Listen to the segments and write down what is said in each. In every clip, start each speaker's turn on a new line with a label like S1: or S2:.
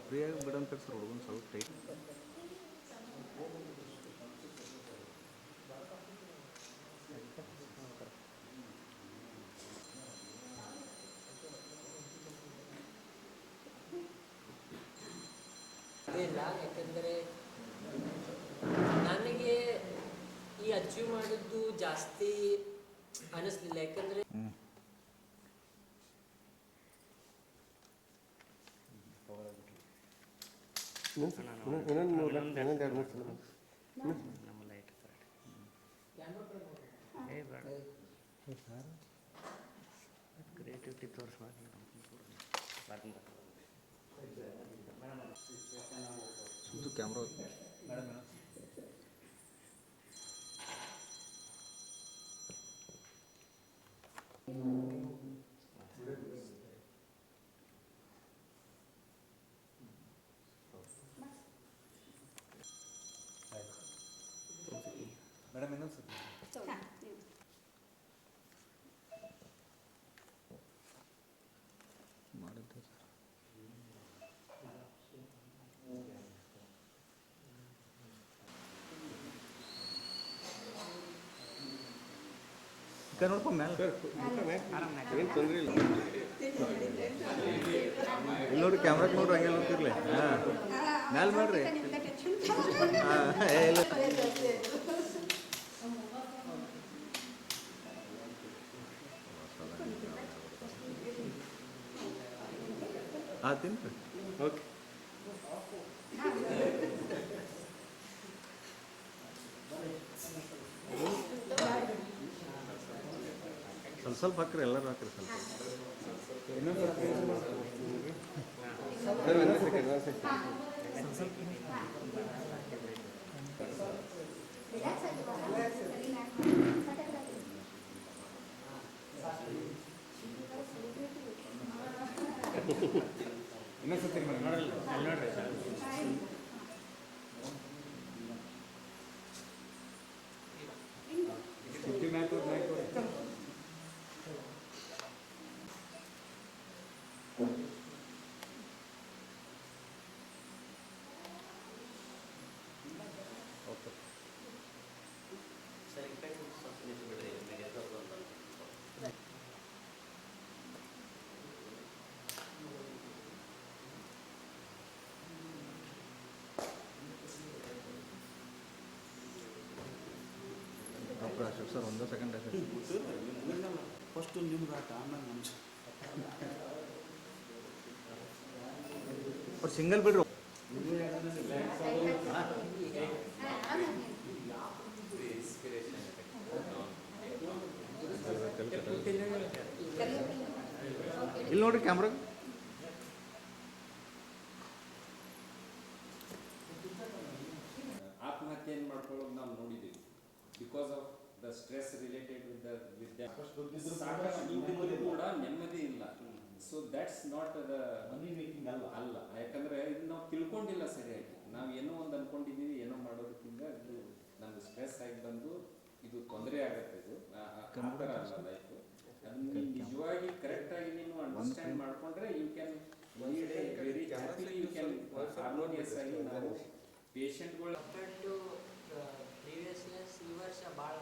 S1: ಫ್ರೀಯಾಗಿ ಬಿಡಂತ ಸರ್ ಹುಡುಗನ ಸ್ವಲ್ಪ ಟೈಟ್.
S2: ಇಲ್ಲ, ಯಾಕಂದರೆ ನನಗೆ ಈ ಅಚೀವ್ ಮಾಡಿದ್ದು ಜಾಸ್ತಿ ಅನಿಸ್ಲಿಲ್ಲ. ಯಾಕಂದರೆ
S3: ಕ್ರಿಯೇಟಿವಿಟಿ ತೋರಿಸ್ಬಾರ್ದು
S1: ಇದು ಕ್ಯಾಮ್ರಾ ಮೇಡಮ್ ಇನ್ನೊಂದು ಸರ್ ಮಾಡಿದ್ದೆ ಸರ್. ಈಗ ನೋಡ್ಕೊ ಮ್ಯಾಲೆ ಏನು ತೊಂದರೆ ಇಲ್ಲ. ಇಲ್ಲಿ ನೋಡ್ರಿ ಕ್ಯಾಮ್ರಾಕ್ಕೆ ನೋಡ್ರಿ ಹಂಗೆ ನೋಡ್ತಿರ್ಲಿ. ಹಾಂ ಮ್ಯಾಲೆ ಮಾಡ್ರಿ. ಹಾಂ ಇಲ್ಲ ತಿನ್ರಿ. ಓಕೆ ಸ್ವಲ್ಪ ಹಾಕ್ರಿ, ಎಲ್ಲರೂ ಹಾಕ್ರಿ ಸ್ವಲ್ಪ. ಇನ್ನೊಂದ್ಸತಿ ನೋಡ್ರಿ ಅಶೋಕ್ ಸರ್ ಒಂದೇ ಸೆಕೆಂಡ್
S4: ಫಸ್ಟು ನಿಮ್ಗೆ ಆಟ ಆಮೇಲೆ ನಮ್ಮ
S1: ಸಿಂಗಲ್ ಬಿಡ್ರು. ಇಲ್ಲಿ ನೋಡ್ರಿ ಕ್ಯಾಮ್ರಾ.
S5: ಆತ್ಮಹತ್ಯೆ ಮಾಡ್ಕೊಳ್ಳೋದು ನಾವು ನೋಡಿದ್ದೀವಿ. Because of the stress related ಕೂಡ ನೆಮ್ಮದಿ ಇಲ್ಲ. So that's not the money making ಅಲ್ಲ. ಯಾಕಂದ್ರೆ ಇದು ನಾವು ತಿಳ್ಕೊಂಡಿಲ್ಲ ಸರಿಯಾಗಿ. ನಾವು ಏನೋ ಒಂದು ಅನ್ಕೊಂಡಿದ್ದೀವಿ, ಏನೋ ಮಾಡೋದಕ್ಕಿಂತ ಇದು ನಮ್ಗೆ ಸ್ಟ್ರೆಸ್ ಆಗಿ ಬಂದು ಇದು ತೊಂದರೆ ಆಗುತ್ತೆ. ಇದು ಆ ಥರ ಅಲ್ಲ ಲೈಫ್. ಅದನ್ನ ನಿಜವಾಗಿ ಕರೆಕ್ಟಾಗಿ ನೀನು ಅಂಡರ್ಸ್ಟ್ಯಾಂಡ್ ಮಾಡ್ಕೊಂಡ್ರೆ you can lead a very happily, you can harmonious ಆಗಿ ನಾವು ಪೇಷಂಟ್ಗಳು
S2: ಪ್ರೀವಿಯಸ್ ಇಯರ್ಸ್ ಈ ವರ್ಷ ಭಾಳ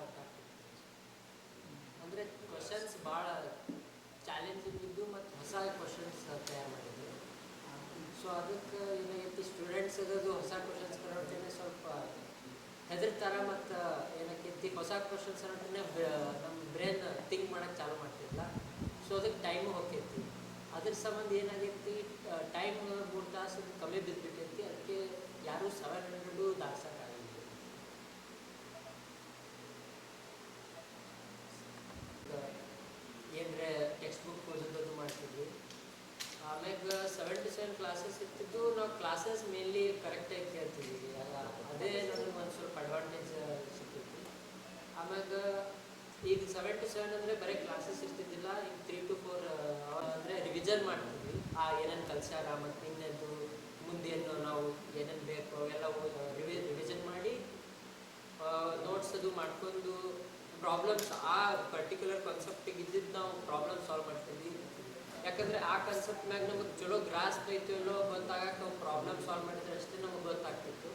S2: ಅಂದರೆ ಕ್ವಶನ್ಸ್ ಭಾಳ ಚಾಲೆಂಜಿಂಗ್ ಇದ್ದು ಮತ್ತು ಹೊಸ ಕ್ವಶನ್ಸ್ ತಯಾರು ಮಾಡಿದ್ರು. ಸೊ ಅದಕ್ಕೆ ಏನಾಗೈತಿ, ಸ್ಟೂಡೆಂಟ್ಸ್ ಅದು ಹೊಸ ಕ್ವಶನ್ಸ್ ಬರೋಟೇನೆ ಸ್ವಲ್ಪ ಹೆದರ್ತಾರೆ. ಮತ್ತು ಏನಕ್ಕೈತಿ, ಹೊಸ ಕ್ವಶನ್ಸ್ ಅನ್ನೋಟೇ ನಮ್ಮ ಬ್ರೈನ್ ಥಿಂಕ್ ಮಾಡೋಕ್ಕೆ ಚಾಲು ಮಾಡ್ತಿರಲ್ಲ. ಸೊ ಅದಕ್ಕೆ ಟೈಮು ಹೋಗ್ತೈತಿ. ಅದ್ರ ಸಂಬಂಧ ಏನಾಗೈತಿ, ಟೈಮ್ 3 ತಾಸು ಕಮ್ಮಿ ಬಿದ್ದುಬಿಟ್ಟೈತಿ. ಅದಕ್ಕೆ ಯಾರೂ 700 ದಾಟ್ಸೋಕ್ಕಾಗಲ್ಲ. ಏನಂದರೆ ಟೆಕ್ಸ್ಟ್ ಬುಕ್ ಓದೋದು ಮಾಡ್ತಿದ್ವಿ. ಆಮ್ಯಾಗ 7 to 7 ಕ್ಲಾಸಸ್ ಇರ್ತಿದ್ದು. ನಾವು ಕ್ಲಾಸಸ್ ಮೇನ್ಲಿ ಕರೆಕ್ಟಾಗಿ ಕೇಳ್ತಿದ್ವಿ. ಅದೇ ನನಗೆ ಒಂದು ಸ್ವಲ್ಪ ಅಡ್ವಾಂಟೇಜ್ ಸಿಗ್ತೈತಿ. ಆಮ್ಯಾಗ ಈಗ 7 to 7 ಅಂದರೆ ಬರೀ ಕ್ಲಾಸಸ್ ಇರ್ತಿದ್ದಿಲ್ಲ. ಈಗ 3 to 4 ಅಂದರೆ ರಿವಿಷನ್ ಮಾಡ್ತಿದ್ವಿ. ಏನೇನು ಕಲ್ಸ್ಯಾರ ಮತ್ತು ಇನ್ನೇನು ಮುಂದೇನು ನಾವು ಏನೇನು ಬೇಕು ಅವೆಲ್ಲ ರಿವಿಷನ್ ಮಾಡಿ ನೋಟ್ಸ್ ಅದು ಮಾಡ್ಕೊಂಡು ಪ್ರಾಬ್ಲಮ್ಸ್ ಆ ಪರ್ಟಿಕ್ಯುಲರ್ ಕಾನ್ಸೆಪ್ಟಿಗೆ ಇದ್ದಿದ್ದು ನಾವು ಪ್ರಾಬ್ಲಮ್ ಸಾಲ್ವ್ ಮಾಡ್ತಿದ್ವಿ. ಯಾಕೆ ಯಾಕಂದರೆ ಆ ಕನ್ಸೆಪ್ಟ್ ಮ್ಯಾಗ ನಮಗೆ ಚಲೋ ಗ್ರಾಸ್ ಐತೋ ಇಲ್ಲೋ ಗೊತ್ತಾಗಕ್ಕೆ ನಾವು ಪ್ರಾಬ್ಲಮ್ ಸಾಲ್ವ್ ಮಾಡಿದ್ರೆ ಅಷ್ಟೇ ನಮಗೆ ಗೊತ್ತಾಗ್ತಿತ್ತು.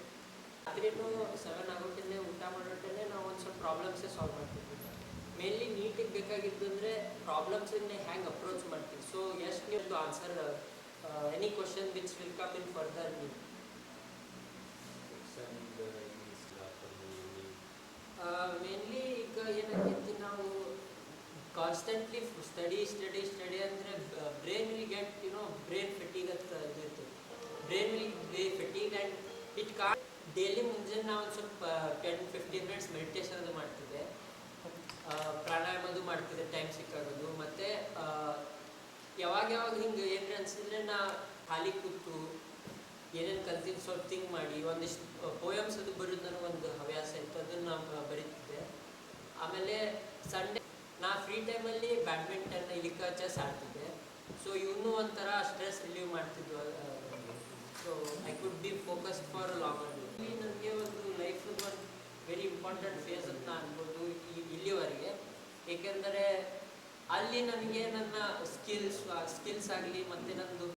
S2: ರಾತ್ರಿನೂ 7 ಆಗೋಟನ್ನೇ ಊಟ ಮಾಡೋಟನ್ನೇ ನಾವು ಒಂದು ಸ್ವಲ್ಪ ಪ್ರಾಬ್ಲಮ್ಸೇ ಸಾಲ್ವ್ ಮಾಡ್ತಿದ್ವಿ. ಮೇನ್ಲಿ ನೀಟಿಗೆ ಬೇಕಾಗಿದ್ದು ಅಂದರೆ ಪ್ರಾಬ್ಲಮ್ಸನ್ನೇ ಹ್ಯಾಂಗೆ ಅಪ್ರೋಚ್ ಮಾಡ್ತೀವಿ. ಸೊ ಎಷ್ಟು ನೀವು to answer any question which will come in further neat. Mainly ಈಗ ಏನಾಗೈತಿ, ನಾವು ಕಾನ್ಸ್ಟೆಂಟ್ಲಿ ಸ್ಟಡಿ ಅಂದರೆ brain will get brain fatigue ಅಂತ ಇರ್ತೈತಿ. Brain will be fatigue and it can daily ಮುಂಜಾನೆ ನಾವು ಒಂದು ಸ್ವಲ್ಪ 10-15 ಮಿನಿಟ್ಸ್ ಮೆಡಿಟೇಷನ್ ಅದು ಮಾಡ್ತಿದ್ದೆ, ಪ್ರಾಣಾಯಾಮದು ಮಾಡ್ತಿದ್ದೆ ಟೈಮ್ ಸಿಕ್ಕಾಗೋದು. ಮತ್ತು ಯಾವಾಗ ಹಿಂಗೆ ಏನ್ರಿ ಅನ್ಸಿದ್ರೆ ನಾ ಖಾಲಿ ಕೂತು ಏನೇನು ಕಲ್ತಿದ್ದು ಸ್ವಲ್ಪ ಥಿಂಕ್ ಮಾಡಿ ಒಂದಿಷ್ಟು ಪೋಯಮ್ಸ್ ಅದು ಬರೋದು ನನಗೆ ಒಂದು ಹವ್ಯಾಸ ಇತ್ತು, ಅದನ್ನು ಬರೀತಿದ್ದೆ. ಆಮೇಲೆ ಸಂಡೇ ನಾ ಫ್ರೀ ಟೈಮಲ್ಲಿ ಬ್ಯಾಡ್ಮಿಂಟನ್ ಇಲ್ಲಿಕ ಚೆಸ್ ಆಡ್ತಿದ್ದೆ. ಸೊ ಇವನು ಒಂಥರ ಸ್ಟ್ರೆಸ್ ರಿಲೀವ್ ಮಾಡ್ತಿದ್ವು. So I could be focused for longer. ಇಲ್ಲಿ ನನಗೆ ಒಂದು ಲೈಫಲ್ಲಿ ಒಂದು ವೆರಿ ಇಂಪಾರ್ಟೆಂಟ್ ಫೇಸ್ ಅಂತ ಅನ್ಬೋದು ಇಲ್ಲಿವರೆಗೆ. ಏಕೆಂದರೆ ಅಲ್ಲಿ ನನಗೆ ನನ್ನ ಸ್ಕಿಲ್ಸ್ ಆಗಲಿ ಮತ್ತು ನಂದು